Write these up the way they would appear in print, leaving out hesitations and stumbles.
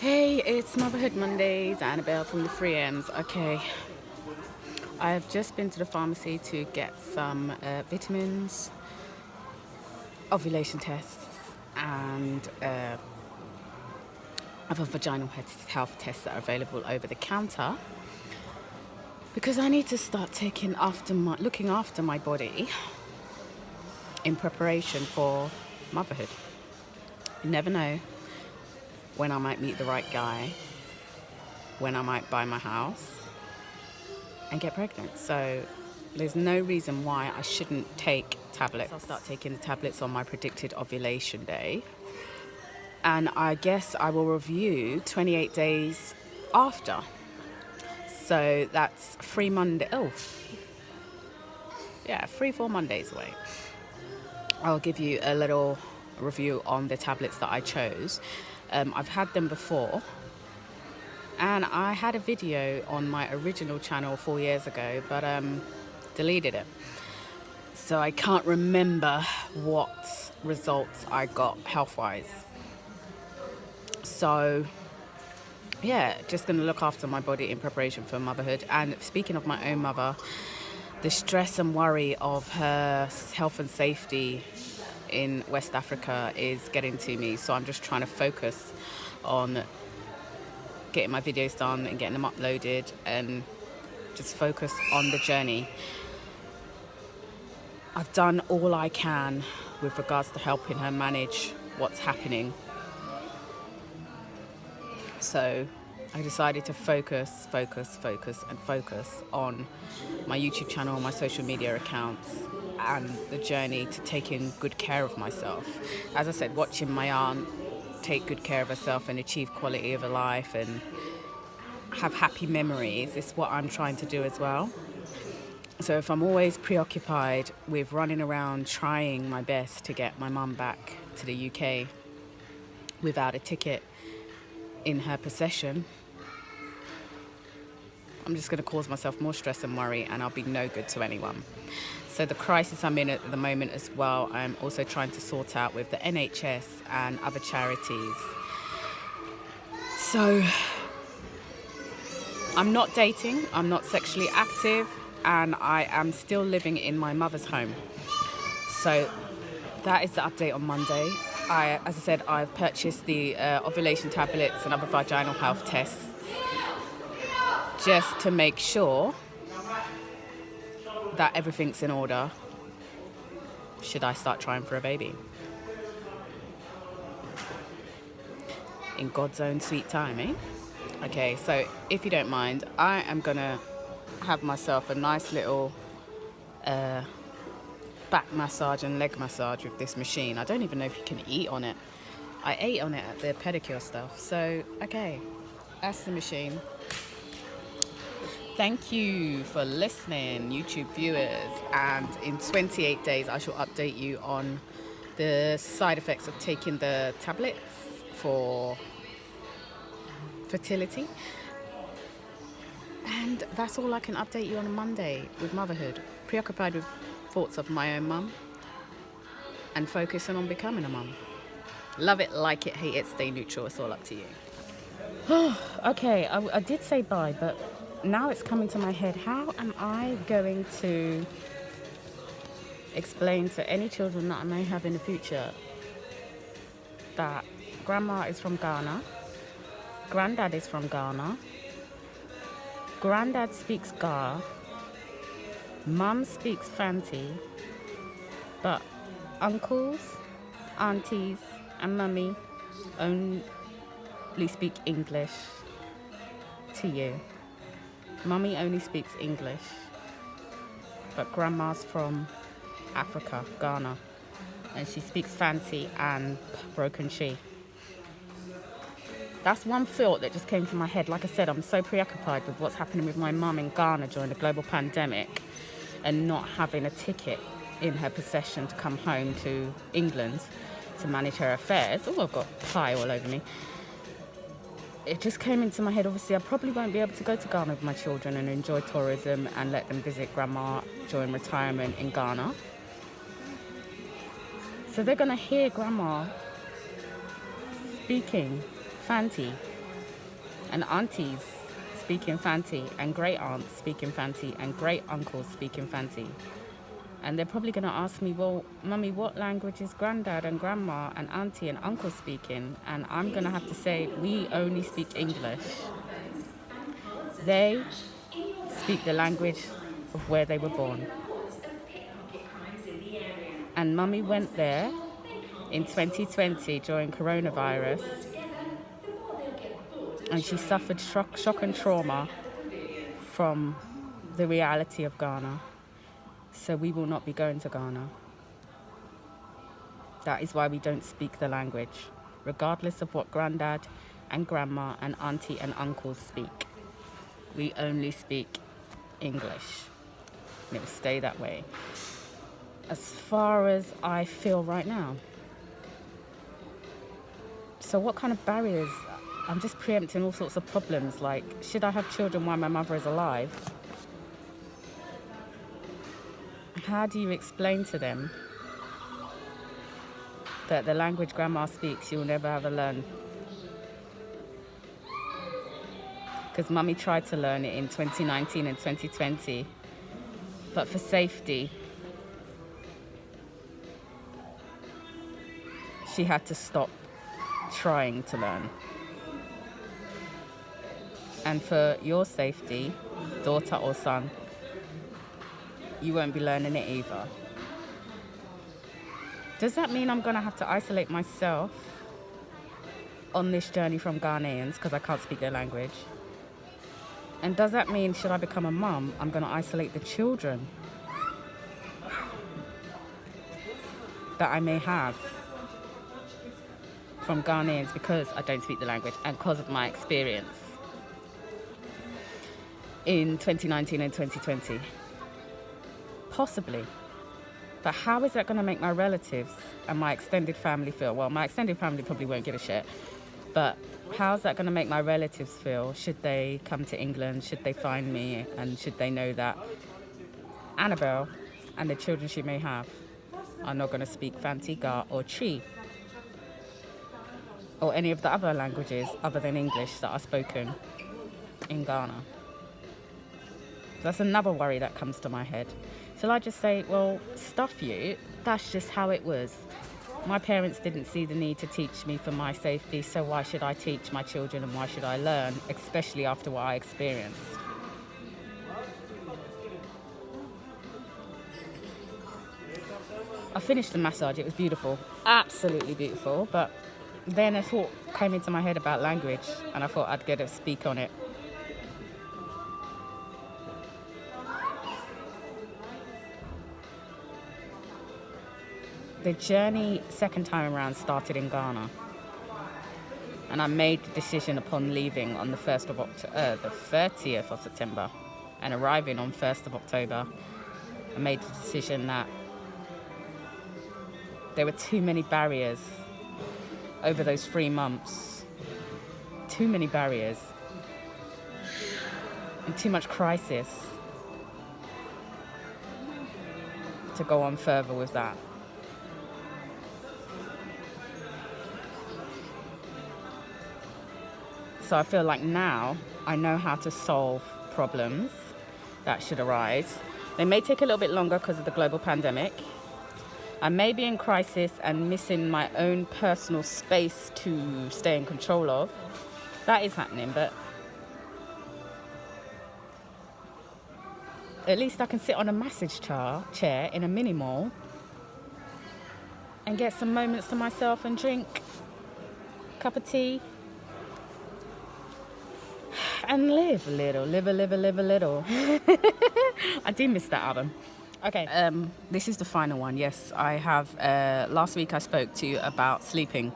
Hey, it's Motherhood Mondays, Annabelle from the 3Ms. Okay, I've just been to the pharmacy to get some vitamins, ovulation tests, and other vaginal health tests that are available over the counter because I need to start looking after my body in preparation for motherhood. You never know when I might meet the right guy, when I might buy my house and get pregnant. So there's no reason why I shouldn't take tablets. I'll start taking the tablets on my predicted ovulation day. And I guess I will review 28 days after. So that's 4 Mondays away. I'll give you a little review on the tablets that I chose. I've had them before, and I had a video on my original channel 4 years ago, but deleted it. So I can't remember what results I got health-wise. So yeah, just going to look after my body in preparation for motherhood. And speaking of my own mother, the stress and worry of her health and safety in West Africa is getting to me. So I'm just trying to focus on getting my videos done and getting them uploaded and just focus on the journey. I've done all I can with regards to helping her manage what's happening. So I decided to focus on my YouTube channel, my social media accounts, and the journey to taking good care of myself. As I said, watching my aunt take good care of herself and achieve quality of a life and have happy memories is what I'm trying to do as well. So if I'm always preoccupied with running around trying my best to get my mum back to the UK without a ticket in her possession, I'm just going to cause myself more stress and worry, and I'll be no good to anyone. So the crisis I'm in at the moment as well, I'm also trying to sort out with the NHS and other charities. So I'm not dating, I'm not sexually active, and I am still living in my mother's home. So that is the update on Monday. As I said, I've purchased the ovulation tablets and other vaginal health tests just to make sure that everything's in order should I start trying for a baby. In God's own sweet time, eh? Okay, so if you don't mind, I am gonna have myself a nice little back massage and leg massage with this machine. I don't even know if you can eat on it. I ate on it at the pedicure stuff. So, okay, that's the machine. Thank you for listening, YouTube viewers. And in 28 days, I shall update you on the side effects of taking the tablets for fertility. And that's all I can update you on a Monday with motherhood. Preoccupied with thoughts of my own mum and focusing on becoming a mum. Love it, like it, hate it, stay neutral. It's all up to you. Okay, I did say bye, but now it's coming to my head. How am I going to explain to any children that I may have in the future that grandma is from Ghana, granddad is from Ghana, granddad speaks Ga, mum speaks Fanti, but uncles, aunties, and mummy only speak English to you. Mummy only speaks English, but grandma's from Africa, Ghana, and she speaks Fanti and broken Chi. That's one thought that just came to my head. Like I said, I'm so preoccupied with what's happening with my mum in Ghana during the global pandemic and not having a ticket in her possession to come home to England to manage her affairs. Oh, I've got pie all over me. It just came into my head. Obviously, I probably won't be able to go to Ghana with my children and enjoy tourism and let them visit grandma during retirement in Ghana. So they're going to hear grandma speaking Fanti and aunties speak Infanti, and great aunts speak Infanti, and great uncles speak Infanti. And they're probably going to ask me, well, Mummy, what language is granddad and grandma and auntie and uncle speaking? And I'm going to have to say, we only speak English. They speak the language of where they were born. And Mummy went there in 2020 during coronavirus, and she suffered shock and trauma from the reality of Ghana. So we will not be going to Ghana. That is why we don't speak the language, regardless of what granddad and grandma and auntie and uncles speak. We only speak English. And it will stay that way. As far as I feel right now. So what kind of barriers? I'm just preempting all sorts of problems, like, should I have children while my mother is alive? How do you explain to them that the language grandma speaks you will never ever learn? Because Mummy tried to learn it in 2019 and 2020, but for safety, she had to stop trying to learn. And for your safety, daughter or son, you won't be learning it either. Does that mean I'm going to have to isolate myself on this journey from Ghanaians because I can't speak their language? And does that mean, should I become a mum, I'm going to isolate the children that I may have from Ghanaians because I don't speak the language and because of my experience in 2019 and 2020? Possibly. But how is that going to make my relatives and my extended family feel? Well, my extended family probably won't give a shit. But how's that going to make my relatives feel? Should they come to England? Should they find me? And should they know that Annabelle and the children she may have are not going to speak Fanti, Ga or Chi? Or any of the other languages other than English that are spoken in Ghana? That's another worry that comes to my head. Shall I just say, well, stuff you, that's just how it was. My parents didn't see the need to teach me for my safety, so why should I teach my children and why should I learn, especially after what I experienced? I finished the massage, it was beautiful, absolutely beautiful, but then a thought came into my head about language and I thought I'd get to speak on it. The journey second time around started in Ghana, and I made the decision upon leaving on the 30th of September and arriving on 1st of October. I made the decision that there were too many barriers over those 3 months, too many barriers and too much crisis to go on further with that. So I feel like now I know how to solve problems that should arise. They may take a little bit longer because of the global pandemic. I may be in crisis and missing my own personal space to stay in control of. That is happening, but at least I can sit on a massage chair in a mini mall and get some moments to myself and drink a cup of tea and live a little. I do miss that album. Okay, this is the final one. Yes, I have. Last week I spoke to you about sleeping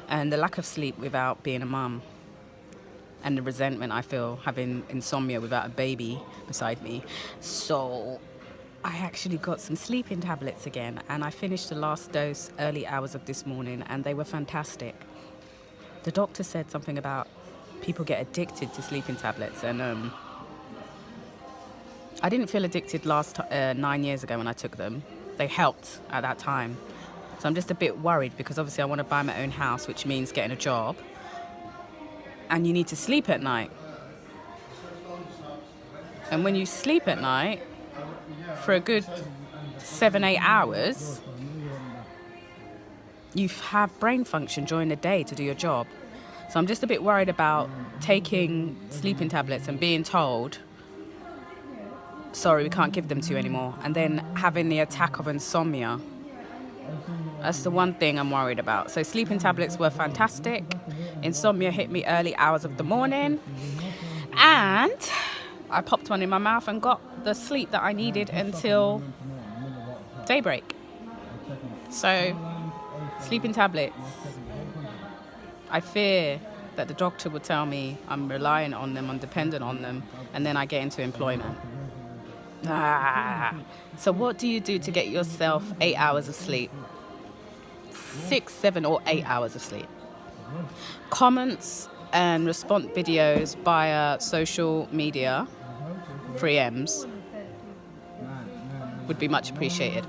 and the lack of sleep without being a mum and the resentment I feel having insomnia without a baby beside me. So I actually got some sleeping tablets again, and I finished the last dose early hours of this morning, and they were fantastic. The doctor said something about people get addicted to sleeping tablets, and I didn't feel addicted 9 years ago when I took them. They helped at that time. So I'm just a bit worried because obviously I want to buy my own house, which means getting a job. and you need to sleep at night. And when you sleep at night for a good 7-8 hours, you have brain function during the day to do your job. So I'm just a bit worried about taking sleeping tablets and being told, sorry, we can't give them to you anymore, and then having the attack of insomnia. That's the one thing I'm worried about. So sleeping tablets were fantastic. Insomnia hit me early hours of the morning, and I popped one in my mouth and got the sleep that I needed until daybreak. So sleeping tablets, I fear that the doctor would tell me I'm reliant on them, I'm dependent on them, and then I get into employment. So what do you do to get yourself 8 hours of sleep? 6, 7, or 8 hours of sleep? Comments and response videos via social media, free M's, would be much appreciated.